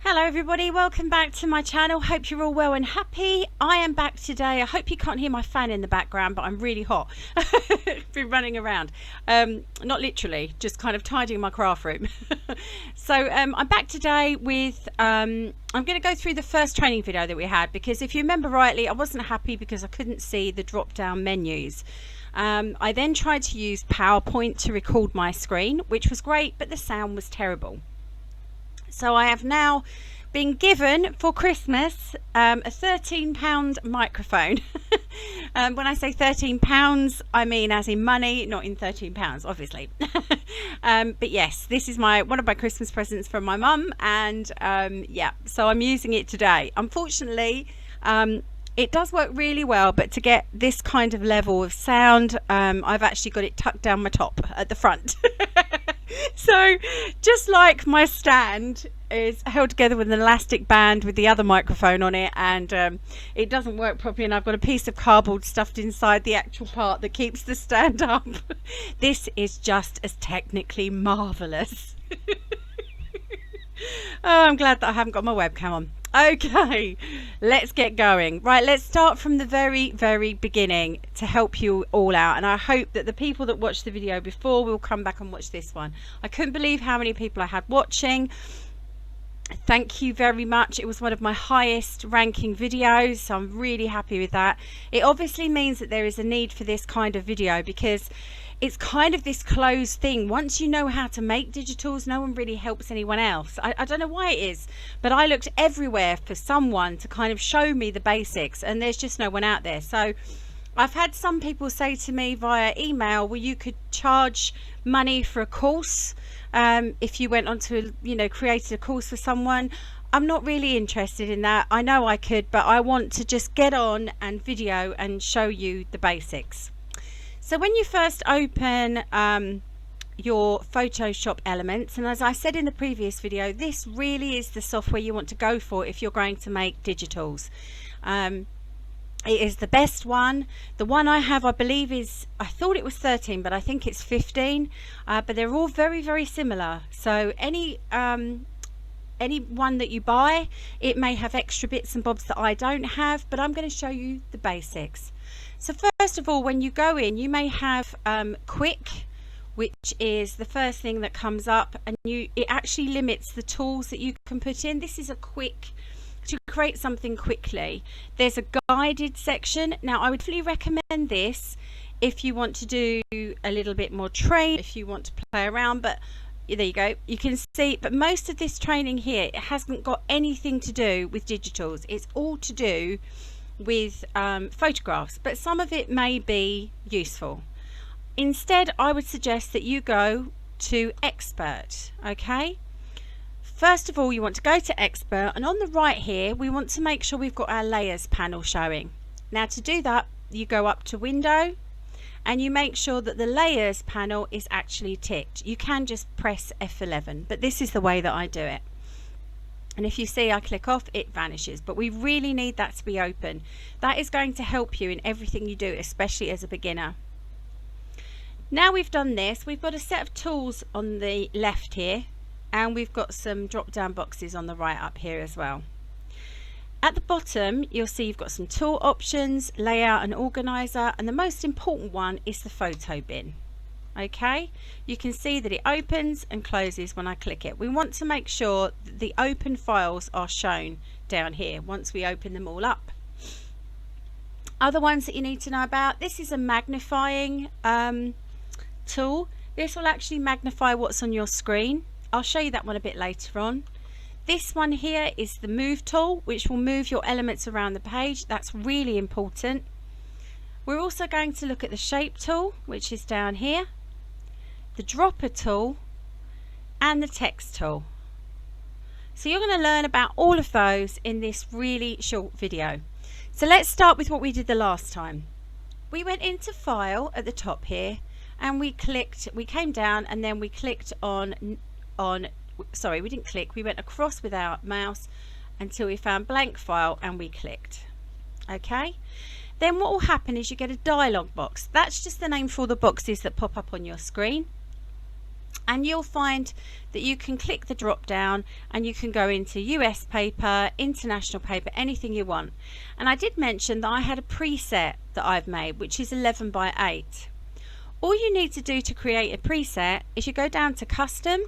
Hello everybody, welcome back to my channel. Hope you're all well and happy. I am back today. I hope you can't hear my fan in the background, but I'm really hot. Been running around. Not literally, just kind of tidying my craft room. So I'm back today with, I'm going to go through the first training video that we had, because if you remember rightly, I wasn't happy because I couldn't see the drop down menus. I then tried to use PowerPoint to record my screen, which was great, but the sound was terrible. So I have now been given for Christmas a £13 microphone. When I say £13, I mean as in money, not in £13, obviously. But yes, this is one of my Christmas presents from my mum, and yeah, so I'm using it today. Unfortunately, it does work really well, but to get this kind of level of sound, I've actually got it tucked down my top at the front. So just like my stand is held together with an elastic band with the other microphone on it, and it doesn't work properly, and I've got a piece of cardboard stuffed inside the actual part that keeps the stand up. This is just as technically marvelous. Oh, I'm glad that I haven't got my webcam on. Okay, let's get going. Right, let's start from the very beginning to help you all out, and I hope that the people that watched the video before will come back and watch this one. I couldn't believe how many people I had watching. Thank you very much. It was one of my highest ranking videos, so I'm really happy with that. It obviously means that there is a need for this kind of video, because it's kind of this closed thing. Once you know how to make digitals, no one really helps anyone else. I don't know why it is, but I looked everywhere for someone to kind of show me the basics, and there's just no one out there. So I've had some people say to me via email, well, you could charge money for a course if you went on to, created a course for someone. I'm not really interested in that. I know I could, but I want to just get on and video and show you the basics. So when you first open your Photoshop Elements, and as I said in the previous video, this really is the software you want to go for if you're going to make digitals. It is the best one. The one I have, I believe, I thought it was 13, but I think it's 15. But they're all very similar. So any one that you buy, it may have extra bits and bobs that I don't have, but I'm going to show you the basics. So first of all, when you go in, you may have quick, which is the first thing that comes up, and it actually limits the tools that you can put in. This is a quick, to create something quickly. There's a guided section. Now I would really recommend this if you want to do a little bit more training, if you want to play around, but there you go, you can see. But most of this training here, it hasn't got anything to do with digitals. It's all to do with photographs, but some of it may be useful. Instead, I would suggest that you go to Expert. Okay, first of all, you want to go to Expert, and on the right here we want to make sure we've got our layers panel showing. Now to do that, you go up to Window and you make sure that the layers panel is actually ticked. You can just press F11, but this is the way that I do it. And if you see I click off, it vanishes, but we really need that to be open. That is going to help you in everything you do, especially as a beginner. Now we've done this, we've got a set of tools on the left here, and we've got some drop down boxes on the right up here as well. At the bottom, you'll see you've got some tool options, layout and organizer, and the most important one is the photo bin. Okay, you can see that it opens and closes when I click it. We want to make sure that the open files are shown down here once we open them all up. Other ones that you need to know about, this is a magnifying tool. This will actually magnify what's on your screen. I'll show you that one a bit later on. This one here is the move tool, which will move your elements around the page. That's really important. We're also going to look at the shape tool, which is down here, the dropper tool, and the text tool. So you're going to learn about all of those in this really short video. So let's start with what we did the last time. We went into File at the top here, and we came down, and then we clicked sorry, we didn't click, we went across with our mouse until we found blank file, and we clicked. Okay, then what will happen is you get a dialog box. That's just the name for all the boxes that pop up on your screen. and you'll find that you can click the drop down and you can go into US paper, international paper, anything you want. And I did mention that I had a preset that I've made, which is 11 by 8. All you need to do to create a preset is you go down to custom,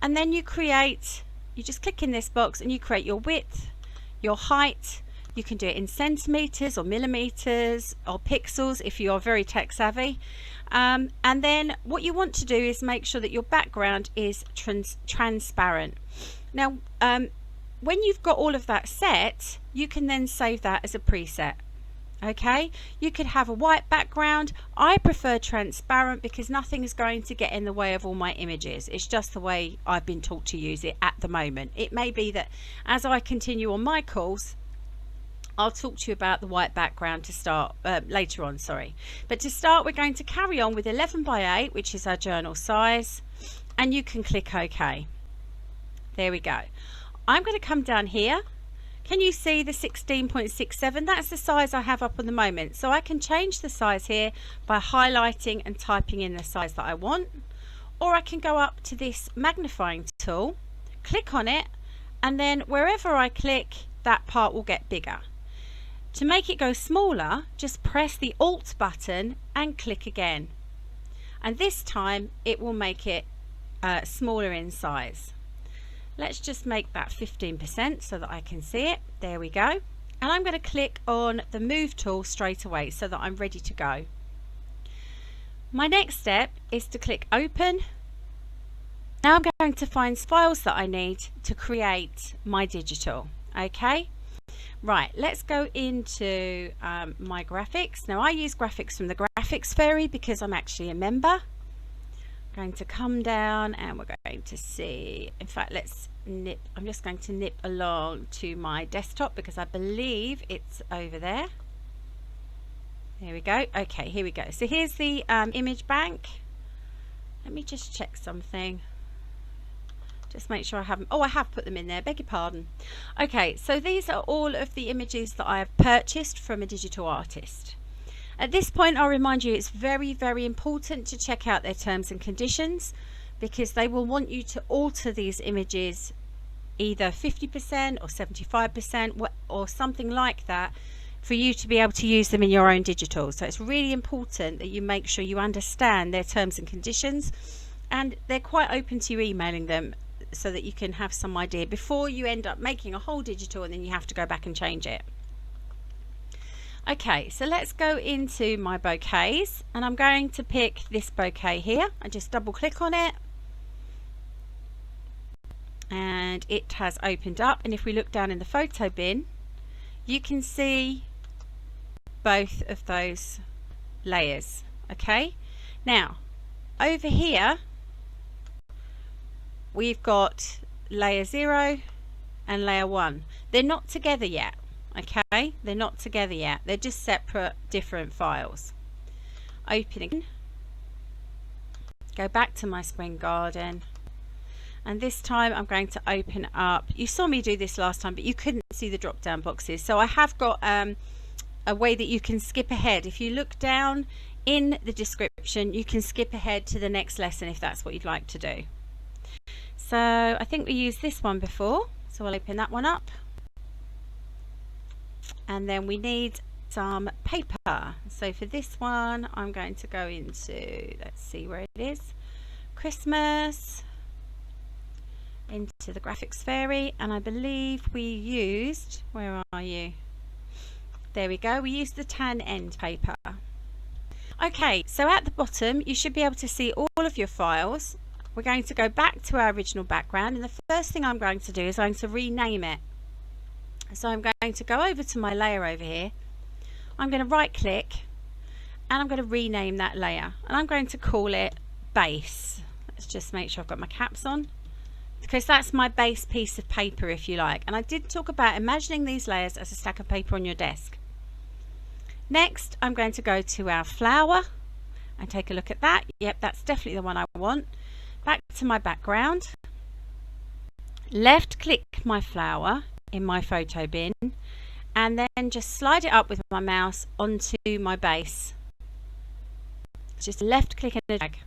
and then you just click in this box and you create your width, your height. You can do it in centimeters or millimeters or pixels if you are very tech savvy. And then what you want to do is make sure that your background is transparent. Now, when you've got all of that set, you can then save that as a preset. Okay, you could have a white background. I prefer transparent because nothing is going to get in the way of all my images. It's just the way I've been taught to use it at the moment. It may be that as I continue on my course, I'll talk to you about the white background to start later on, sorry. But to start, we're going to carry on with 11 by 8, which is our journal size, and you can click OK. There we go. I'm going to come down here. Can you see the 16.67? That's the size I have up at the moment. So I can change the size here by highlighting and typing in the size that I want. Or I can go up to this magnifying tool, click on it, and then wherever I click, that part will get bigger. To make it go smaller, just press the Alt button and click again. And this time it will make it smaller in size. Let's just make that 15% so that I can see it. There we go. And I'm going to click on the move tool straight away so that I'm ready to go. My next step is to click open. Now I'm going to find files that I need to create my digital. Okay. Right, let's go into my graphics. Now I use graphics from the Graphics Fairy because I'm actually a member. Going to come down and we're going to see, in fact I'm just going to nip along to my desktop because I believe it's over there. There we go. Okay, here we go. So here's the image bank. Let me just check something, just make sure I haven't, I have put them in there, beg your pardon. Okay, so these are all of the images that I have purchased from a digital artist. At this point, I'll remind you it's very, very important to check out their terms and conditions because they will want you to alter these images either 50% or 75% or something like that for you to be able to use them in your own digital. So it's really important that you make sure you understand their terms and conditions, and they're quite open to you emailing them so that you can have some idea before you end up making a whole digital and then you have to go back and change it. Okay, so let's go into my bouquets, and I'm going to pick this bouquet here. I just double click on it and it has opened up, and if we look down in the photo bin you can see both of those layers. Okay, now over here we've got layer 0 and layer 1. They're not together yet. Okay, they're not together yet, they're just separate different files. Opening, go back to my spring garden, and this time I'm going to open up, you saw me do this last time but you couldn't see the drop down boxes, so I have got a way that you can skip ahead. If you look down in the description you can skip ahead to the next lesson if that's what you'd like to do. So I think we used this one before, so I'll open that one up. And then we need some paper. So for this one I'm going to go into, let's see where it is, Christmas, into the Graphics Fairy, and I believe we used, where are you? There we go, we used the tan end paper. Okay, so at the bottom you should be able to see all of your files. We're going to go back to our original background, and the first thing I'm going to do is I'm going to rename it. So I'm going to go over to my layer over here, I'm going to right click and I'm going to rename that layer, and I'm going to call it base. Let's just make sure I've got my caps on because that's my base piece of paper if you like, and I did talk about imagining these layers as a stack of paper on your desk. Next I'm going to go to our flower and take a look at that. Yep, that's definitely the one I want. Back to my background, left click my flower in my photo bin, and then just slide it up with my mouse onto my base. Just left click and drag.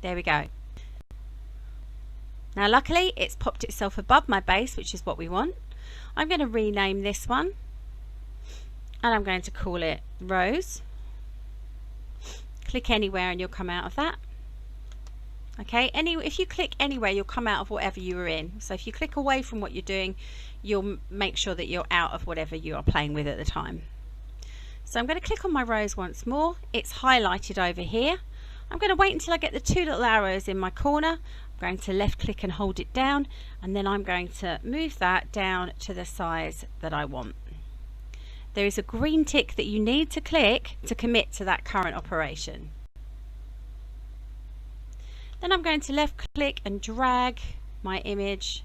There we go. Now luckily it's popped itself above my base, which is what we want. I'm going to rename this one and I'm going to call it Rose. Click anywhere and you'll come out of that. Okay, if you click anywhere, you'll come out of whatever you were in. So if you click away from what you're doing, you'll make sure that you're out of whatever you are playing with at the time. So I'm going to click on my rose once more. It's highlighted over here. I'm going to wait until I get the two little arrows in my corner. I'm going to left click and hold it down, and then I'm going to move that down to the size that I want. There is a green tick that you need to click to commit to that current operation. Then I'm going to left click and drag my image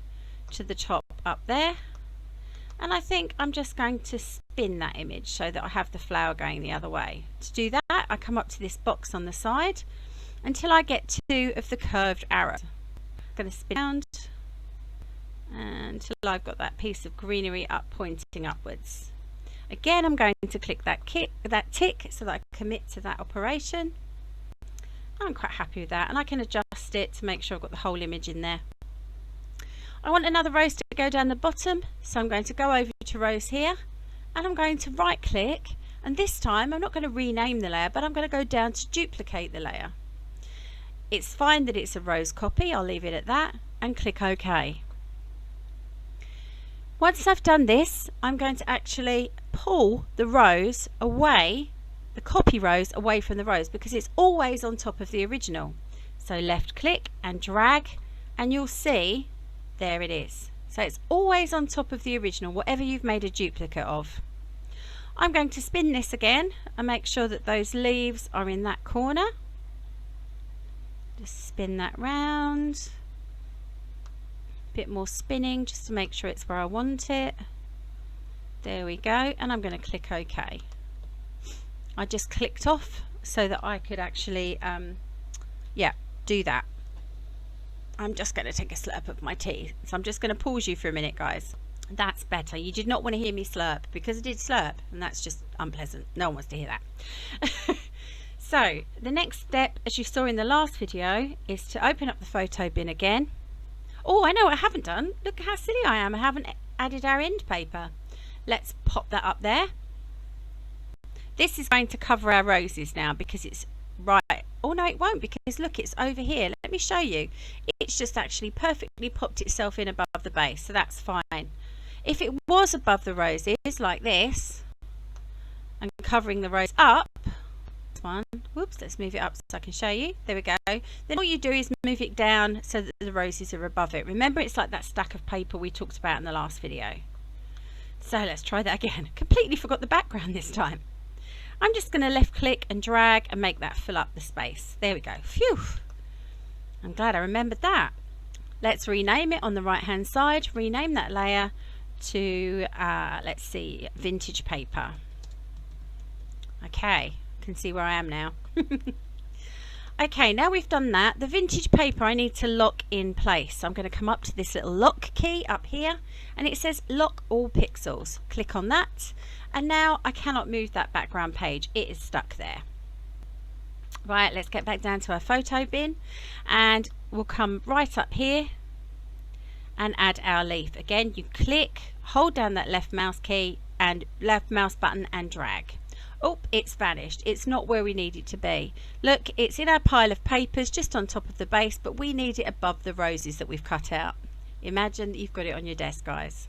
to the top up there, and I think I'm just going to spin that image so that I have the flower going the other way. To do that, I come up to this box on the side until I get two of the curved arrows. I'm going to spin around until I've got that piece of greenery up pointing upwards. Again, I'm going to click that tick so that I commit to that operation. I'm quite happy with that, and I can adjust it to make sure I've got the whole image in there. I want another rose to go down the bottom, so I'm going to go over to rose here and I'm going to right click, and this time I'm not going to rename the layer, but I'm going to go down to duplicate the layer. It's fine that it's a rose copy, I'll leave it at that, and click OK. Once I've done this, I'm going to actually pull the rose away, the copy rose away from the rose, because it's always on top of the original. So left click and drag, and you'll see there it is. So it's always on top of the original, whatever you've made a duplicate of. I'm going to spin this again and make sure that those leaves are in that corner. Just spin that round. Bit more spinning just to make sure it's where I want it. There we go, and I'm going to click OK. I just clicked off so that I could actually do that. I'm just going to take a slurp of my tea, so I'm just going to pause you for a minute, guys. That's better. You did not want to hear me slurp, because I did slurp, and that's just unpleasant. No one wants to hear that. So the next step, as you saw in the last video, is to open up the photo bin again. Oh, I know what I haven't done. Look how silly I am. I haven't added our end paper. Let's pop that up there. This is going to cover our roses now, because it's right. Oh no, it won't, because look, it's over here. Let me show you. It's just actually perfectly popped itself in above the base, so that's fine. If it was above the roses like this and covering the rose up, one, whoops, let's move it up so I can show you. There we go. Then all you do is move it down so that the roses are above it. Remember, it's like that stack of paper we talked about in the last video. So let's try that again. Completely forgot the background this time. I'm just going to left click and drag and make that fill up the space. There we go. Phew. I'm glad I remembered that. Let's rename it on the right hand side. Rename that layer to let's see, vintage paper. Okay, can see where I am now. Okay, now we've done that, the vintage paper I need to lock in place. So I'm going to come up to this little lock key up here, and it says lock all pixels. Click on that, and now I cannot move that background page. It is stuck there. Right, let's get back down to our photo bin, and we'll come right up here and add our leaf. Again, you click, hold down that left mouse key and left mouse button and drag. Oh, it's vanished. It's not where we need it to be. Look, it's in our pile of papers just on top of the base, but we need it above the roses that we've cut out. Imagine that you've got it on your desk, guys.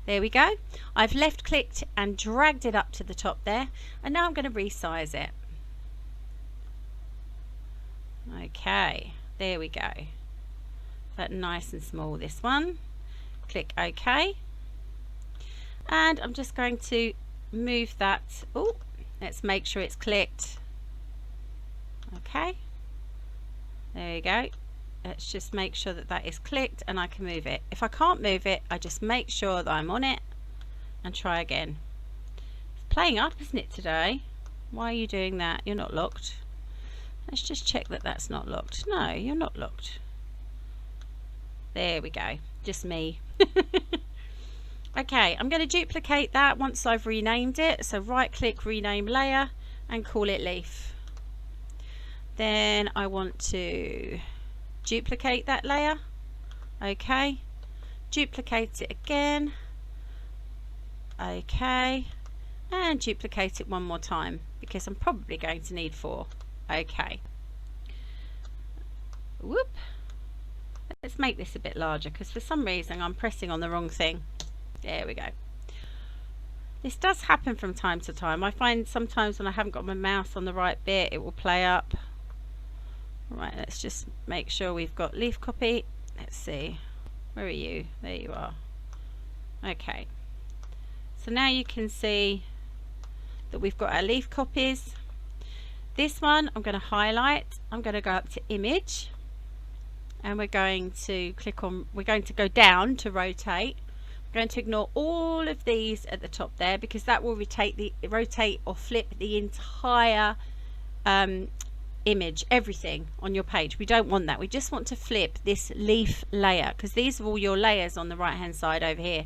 There we go. I've left clicked and dragged it up to the top there, and now I'm going to resize it. Okay, there we go. That nice and small, this one. Click OK, and I'm just going to move that. Oh, let's make sure it's clicked. Okay, there you go. Let's just make sure that that is clicked and I can move it. If I can't move it, I just make sure that I'm on it and try again. It's playing up, isn't it, today? Why are you doing that? You're not locked. Let's just check that that's not locked. No, you're not locked. There we go, just me. Okay, I'm going to duplicate that once I've renamed it. So right click, rename layer, and call it leaf. Then I want to duplicate that layer. Okay, duplicate it again. Okay, and duplicate it one more time because I'm probably going to need 4. Okay, whoop, let's make this a bit larger because for some reason I'm pressing on the wrong thing. There we go. This does happen from time to time. I find sometimes when I haven't got my mouse on the right bit, it will play up. Right, let's just make sure we've got leaf copy. Let's see, where are you? There you are. Okay, so now you can see that we've got our leaf copies. This one I'm going to highlight. I'm going to go up to image, and we're going to click on, we're going to go down to rotate. We're going to ignore all of these at the top there because that will rotate or flip the entire image, everything on your page. We don't want that. We just want to flip this leaf layer because these are all your layers on the right hand side over here.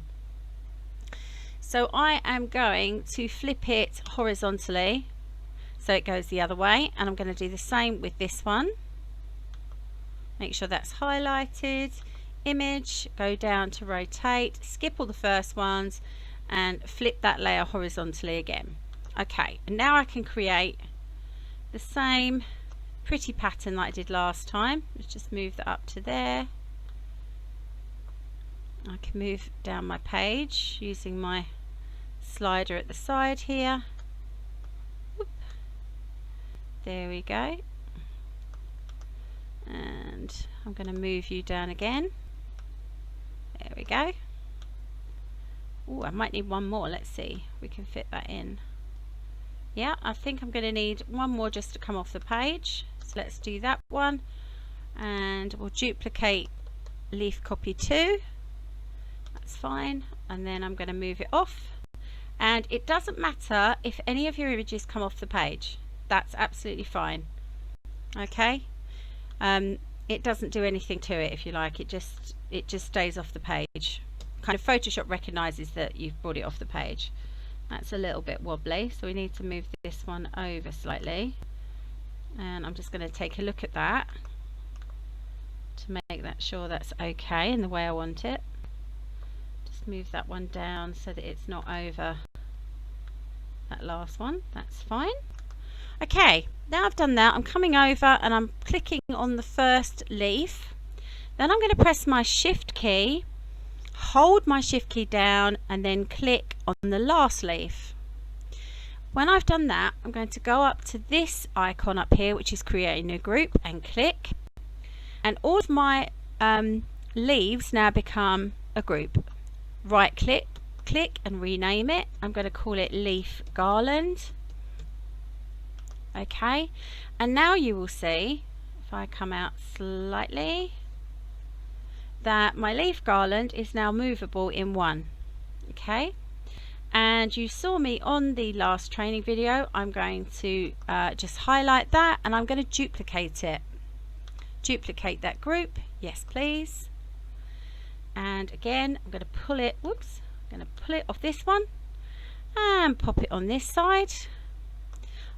So I am going to flip it horizontally so it goes the other way, and I'm going to do the same with this one. Make sure that's highlighted. Image, go down to rotate, skip all the first ones and flip that layer horizontally again. Okay, and now I can create the same pretty pattern that I did last time. Let's just move that up to there. I can move down my page using my slider at the side here. Whoop. There we go. And I'm going to move you down again. There we go. Oh, I might need one more. Let's see, we can fit that in. Yeah, I think I'm going to need one more just to come off the page. So let's do that one, and we'll duplicate leaf copy 2. That's fine. And then I'm going to move it off. And it doesn't matter if any of your images come off the page. That's absolutely fine. Okay. It doesn't do anything to it, if you like. It just stays off the page. Kind of Photoshop recognizes that you've brought it off the page. That's a little bit wobbly, so we need to move this one over slightly, and I'm just going to take a look at that to make that sure that's okay in the way I want it. Just move that one down so that it's not over that last one. That's fine. Okay, now I've done that, I'm coming over and I'm clicking on the first leaf. Then I'm going to press my shift key, hold my shift key down, and then click on the last leaf. When I've done that, I'm going to go up to this icon up here, which is creating a group, and click. And all of my leaves now become a group. Right click, click and rename it. I'm going to call it leaf garland. Okay, and now you will see, if I come out slightly, that my leaf garland is now movable in one. Okay, and you saw me on the last training video. I'm going to just highlight that, and I'm going to duplicate it. Duplicate that group, yes please. And again, I'm going to pull it, whoops, I'm going to pull it off this one and pop it on this side.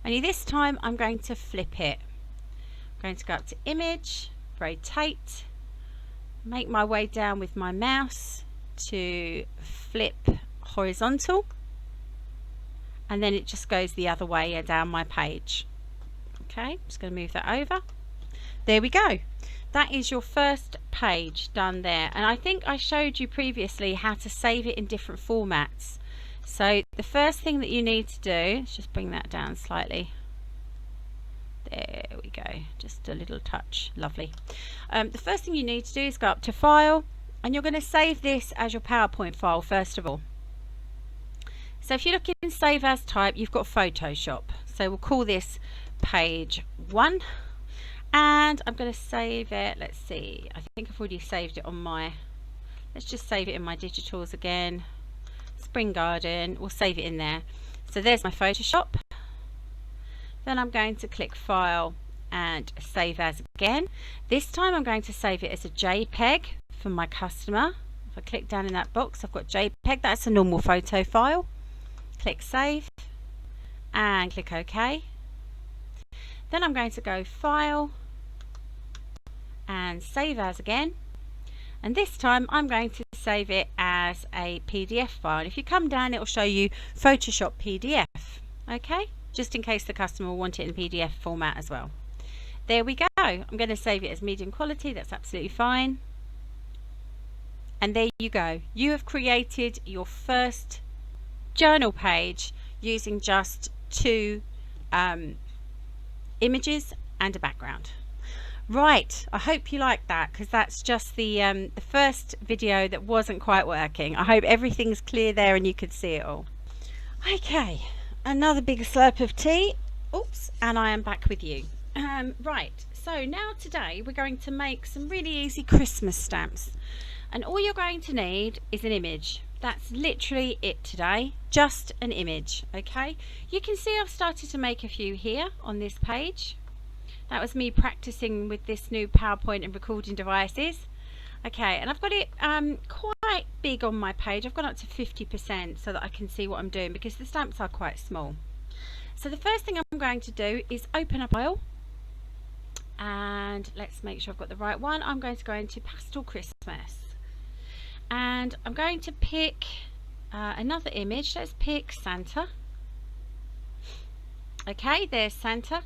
Only this time I'm going to flip it. I'm going to go up to image, rotate, make my way down with my mouse to flip horizontal, and then it just goes the other way down my page. Okay, I'm just going to move that over. There we go. That is your first page done there, and I think I showed you previously how to save it in different formats. So the first thing that you need to do, let's just bring that down slightly. There we go, just a little touch, lovely. The first thing you need to do is go up to File, and you're going to save this as your PowerPoint file first of all. So if you look in Save As Type, you've got Photoshop. So we'll call this page 1, and I'm going to save it. Let's see, I think I've already saved it on my, let's just save it in my digitals again. Spring Garden, we'll save it in there. So there's my Photoshop. Then I'm going to click File and Save As again. This time I'm going to save it as a JPEG for my customer. If I click down in that box, I've got JPEG. That's a normal photo file. Click Save and click OK. Then I'm going to go File and Save As again. And this time I'm going to save it as a PDF file. If you come down, it will show you Photoshop PDF. Okay, just in case the customer will want it in PDF format as well. There we go. I'm going to save it as medium quality. That's absolutely fine. And there you go. You have created your first journal page using just 2 images and a background. Right, I hope you like that, because that's just the first video that wasn't quite working. I hope everything's clear there and you could see it all. Okay, another big slurp of tea. Oops, and I am back with you. Right, so now today we're going to make some really easy Christmas stamps, and all you're going to need is an image. That's literally it today, just an image. Okay, you can see I've started to make a few here on this page. That was me practicing with this new PowerPoint and recording devices. Okay, and I've got it quite big on my page. I've gone up to 50% so that I can see what I'm doing, because the stamps are quite small. So the first thing I'm going to do is open a file, and let's make sure I've got the right one. I'm going to go into Pastel Christmas, and I'm going to pick another image. Let's pick Santa. Okay, there's Santa.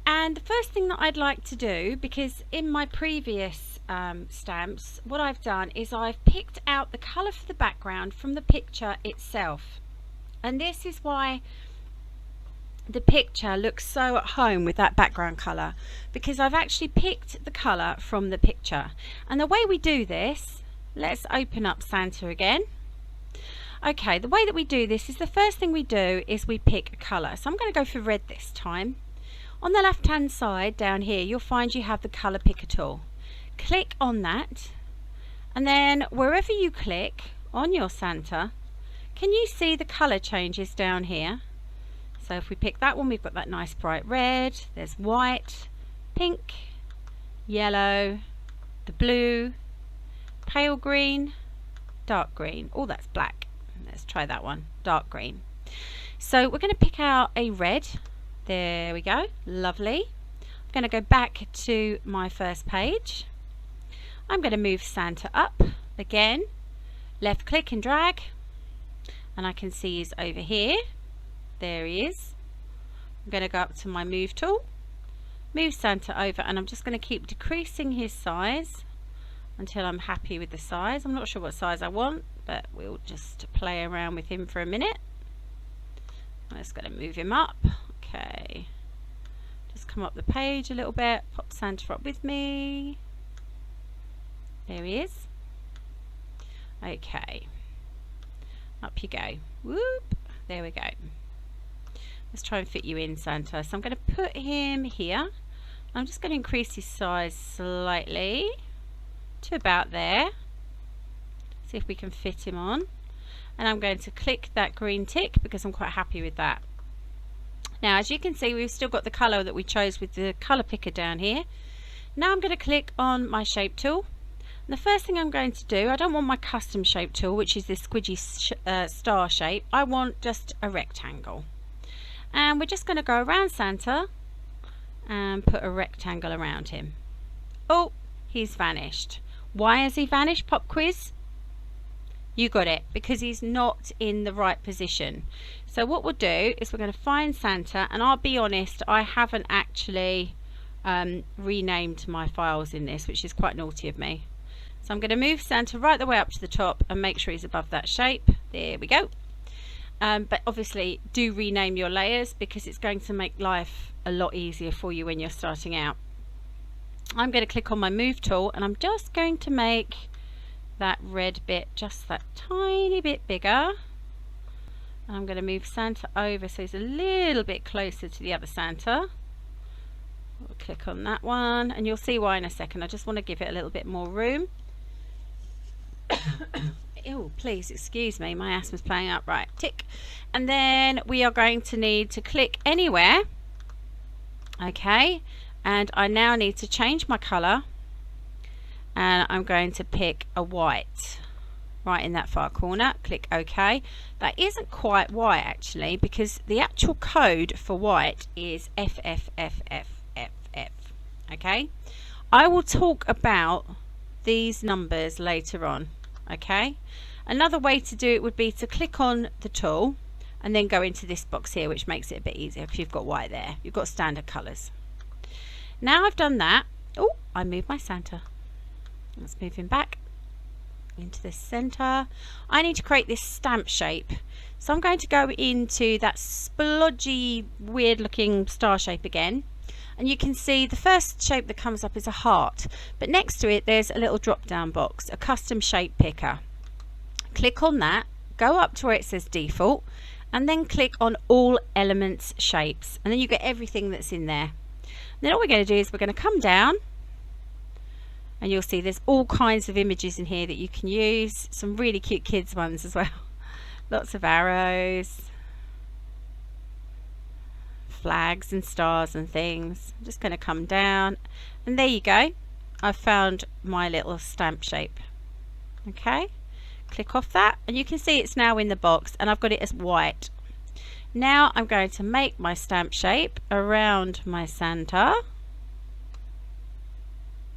And the first thing that I'd like to do, because in my previous stamps, what I've done is I've picked out the colour for the background from the picture itself. And this is why the picture looks so at home with that background colour, because I've actually picked the colour from the picture. And the way we do this, let's open up Santa again. Okay, the way that we do this is the first thing we do is we pick a colour. So I'm going to go for red this time. On the left hand side down here, you'll find you have the colour picker tool. Click on that, and then wherever you click on your Santa, can you see the colour changes down here? So if we pick that one, we've got that nice bright red, there's white, pink, yellow, the blue, pale green, dark green. Oh, that's black. Let's try that one, dark green. So we're going to pick out a red. There we go, lovely. I'm going to go back to my first page. I'm going to move Santa up again, left click and drag, and I can see he's over here. There he is. I'm going to go up to my move tool, move Santa over, and I'm just going to keep decreasing his size until I'm happy with the size. I'm not sure what size I want, but we'll just play around with him for a minute. I'm just going to move him up. Okay, just come up the page a little bit, pop Santa up with me. There he is. Okay, up you go. Whoop, there we go. Let's try and fit you in, Santa. So I'm going to put him here. I'm just going to increase his size slightly to about there. See if we can fit him on. And I'm going to click that green tick because I'm quite happy with that. Now, as you can see, we've still got the colour that we chose with the colour picker down here. Now I'm going to click on my shape tool. And the first thing I'm going to do, I don't want my custom shape tool, which is this squidgy star shape. I want just a rectangle. And we're just going to go around Santa and put a rectangle around him. Oh, he's vanished. Why has he vanished? Pop quiz. You got it, because he's not in the right position. So what we'll do is we're going to find Santa, and I'll be honest, I haven't actually renamed my files in this, which is quite naughty of me. So I'm going to move Santa right the way up to the top and make sure he's above that shape. There we go. But obviously do rename your layers, because it's going to make life a lot easier for you when you're starting out. I'm going to click on my move tool, and I'm just going to make that red bit just that tiny bit bigger. And I'm going to move Santa over so he's a little bit closer to the other Santa. We'll click on that one, and you'll see why in a second. I just want to give it a little bit more room. Oh, please excuse me, my asthma's playing up. Right, tick. And then we are going to need to click anywhere. Okay, and I now need to change my colour, and I'm going to pick a white right in that far corner. Click OK. That isn't quite white actually, because the actual code for white is FFFF. Okay, I will talk about these numbers later on. Okay, another way to do it would be to click on the tool and then go into this box here, which makes it a bit easier if you've got white there. You've got standard colours. Now I've done that. Oh, I moved my Santa. Let's move him back into the center. I need to create this stamp shape, so I'm going to go into that splodgy weird looking star shape again, and you can see the first shape that comes up is a heart, but next to it there's a little drop down box, a custom shape picker. Click on that, go up to where it says default, and then click on all elements shapes, and then you get everything that's in there. Then all we're going to do is we're going to come down, and you'll see there's all kinds of images in here that you can use, some really cute kids ones as well. Lots of arrows, flags and stars and things. I'm just going to come down, and there you go. I've found my little stamp shape. Okay, click off that, and you can see it's now in the box, and I've got it as white. Now I'm going to make my stamp shape around my Santa.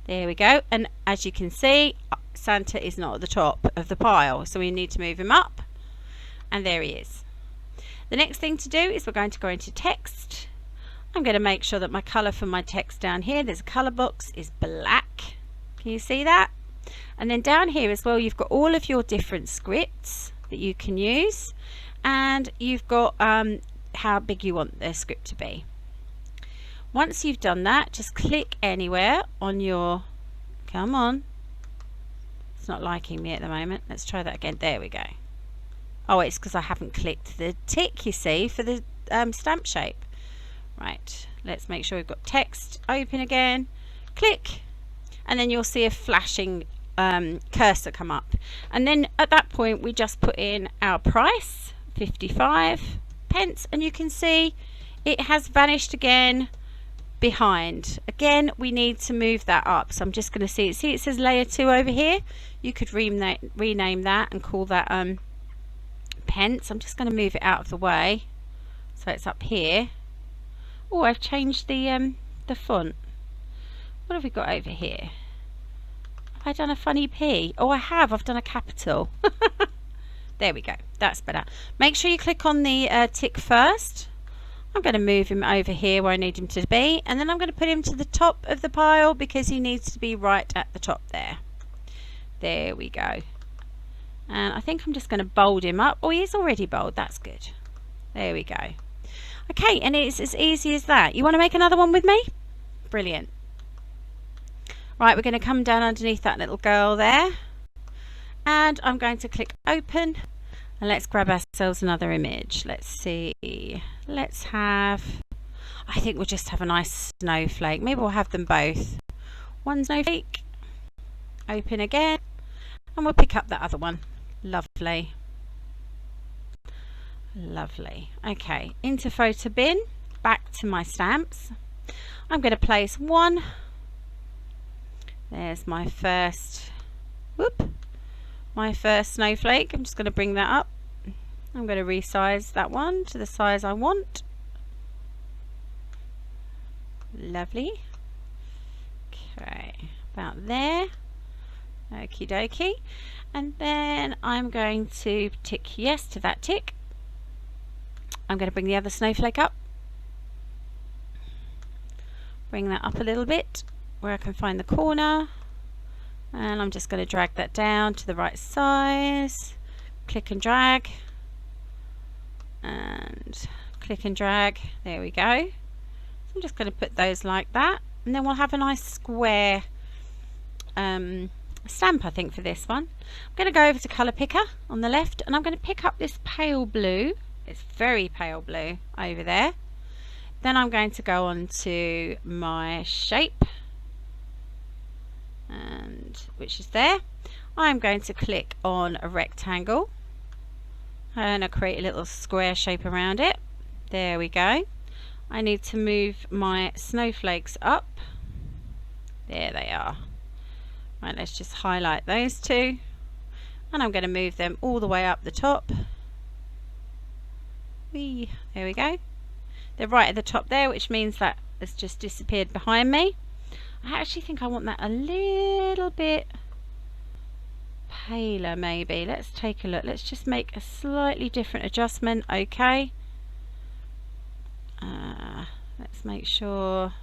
There we go, and as you can see, Santa is not at the top of the pile, so we need to move him up, and there he is. The next thing to do is we're going to go into text. I'm going to make sure that my colour for my text down here, there's a colour box, is black. Can you see that? And then down here as well, you've got all of your different scripts that you can use, and you've got how big you want the script to be. Once you've done that, just click anywhere on your, come on, it's not liking me at the moment, let's try that again. There we go. Oh, it's because I haven't clicked the tick, you see, for the stamp shape. Right, let's make sure we've got text open again, click, and then you'll see a flashing cursor come up, and then at that point we just put in our price, 55 pence, and you can see it has vanished again behind. Again, we need to move that up, so I'm just going to see it says layer 2 over here. You could rename that and call that pence. I'm just going to move it out of the way so it's up here. Oh, I've changed the font. What have we got over here? Have I done a funny P? Oh, I have. I've done a capital. There we go, that's better. Make sure you click on the tick first. I'm going to move him over here where I need him to be, and then I'm going to put him to the top of the pile because he needs to be right at the top there. There we go. And I think I'm just going to bold him up. Oh, he's already bold, that's good. There we go. Okay, and it's as easy as that. You want to make another one with me? Brilliant. Right, we're going to come down underneath that little girl there, and I'm going to click open, and let's grab ourselves another image. Let's see, let's have, I think we'll just have a nice snowflake. Maybe we'll have them both. One snowflake, open again, and we'll pick up that other one. Lovely. Lovely. Okay, into photo bin, back to my stamps. I'm going to place one. There's my first, whoop, my first snowflake. I'm just going to bring that up. I'm going to resize that one to the size I want. Lovely. Okay, about there. Okie dokie. And then I'm going to tick yes to that tick. I'm going to bring the other snowflake up. Bring that up a little bit where I can find the corner. And I'm just going to drag that down to the right size. Click and drag. And click and drag. There we go. So I'm just going to put those like that. And then we'll have a nice square stamp, I think, for this one. I'm going to go over to Colour Picker on the left, and I'm going to pick up this pale blue. It's very pale blue over there. Then I'm going to go on to my shape, and which is there. I'm going to click on a rectangle, and I'll create a little square shape around it. There we go. I need to move my snowflakes up. There they are. Right, let's just highlight those two, and I'm going to move them all the way up the top. Whee, there we go. They're right at the top there, which means that it's just disappeared behind me. I actually think I want that a little bit paler maybe. Let's take a look. Let's just make a slightly different adjustment. Okay. Let's make sure.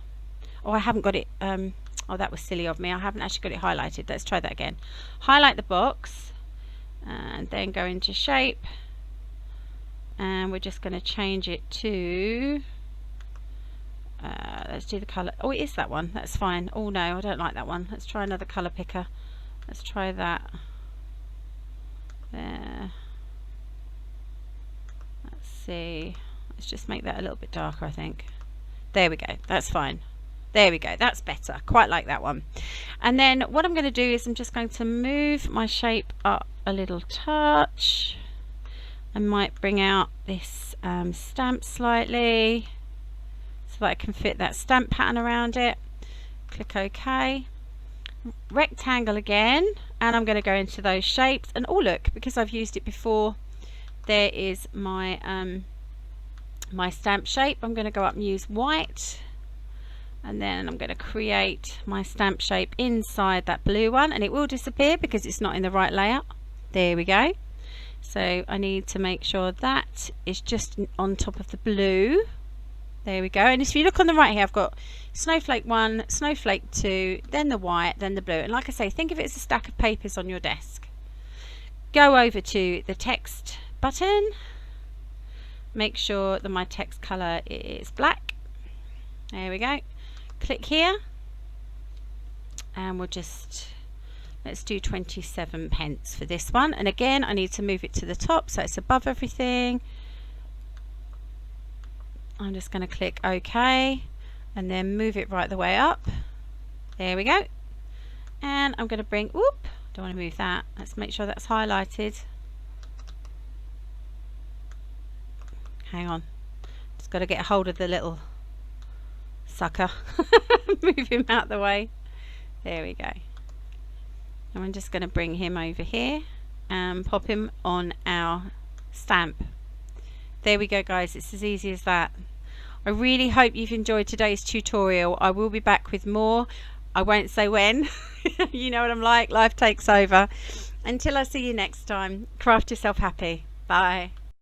Oh, I haven't got it. Oh, that was silly of me. I haven't actually got it highlighted. Let's try that again. Highlight the box and then go into shape. And we're just going to change it to let's do the color. Oh, it is that one. That's fine. Oh no, I don't like that one. Let's try another color picker. Let's try that. There. Let's see. Let's just make that a little bit darker, I think. There we go. That's fine. There we go. That's better. Quite like that one. And then what I'm going to do is I'm just going to move my shape up a little touch. I might bring out this stamp slightly so that I can fit that stamp pattern around it. Click OK. Rectangle again, and I'm going to go into those shapes. And oh look, because I've used it before, there is my my stamp shape. I'm going to go up and use white, and then I'm going to create my stamp shape inside that blue one, and it will disappear because it's not in the right layout. There we go. So I need to make sure that is just on top of the blue. There we go. And if you look on the right here, I've got snowflake 1, snowflake 2, then the white, then the blue. And like I say, think of it as a stack of papers on your desk. Go over to the text button. Make sure that my text color is black. There we go. Click here. And we'll just, let's do 27 pence for this one. And again, I need to move it to the top so it's above everything. I'm just going to click OK and then move it right the way up. There we go. And I'm going to bring, whoop, don't want to move that. Let's make sure that's highlighted. Hang on. Just got to get a hold of the little sucker. Move him out the way. There we go. And I'm just going to bring him over here and pop him on our stamp. There we go, guys. It's as easy as that. I really hope you've enjoyed today's tutorial. I will be back with more. I won't say when. You know what I'm like. Life takes over. Until I see you next time, craft yourself happy. Bye.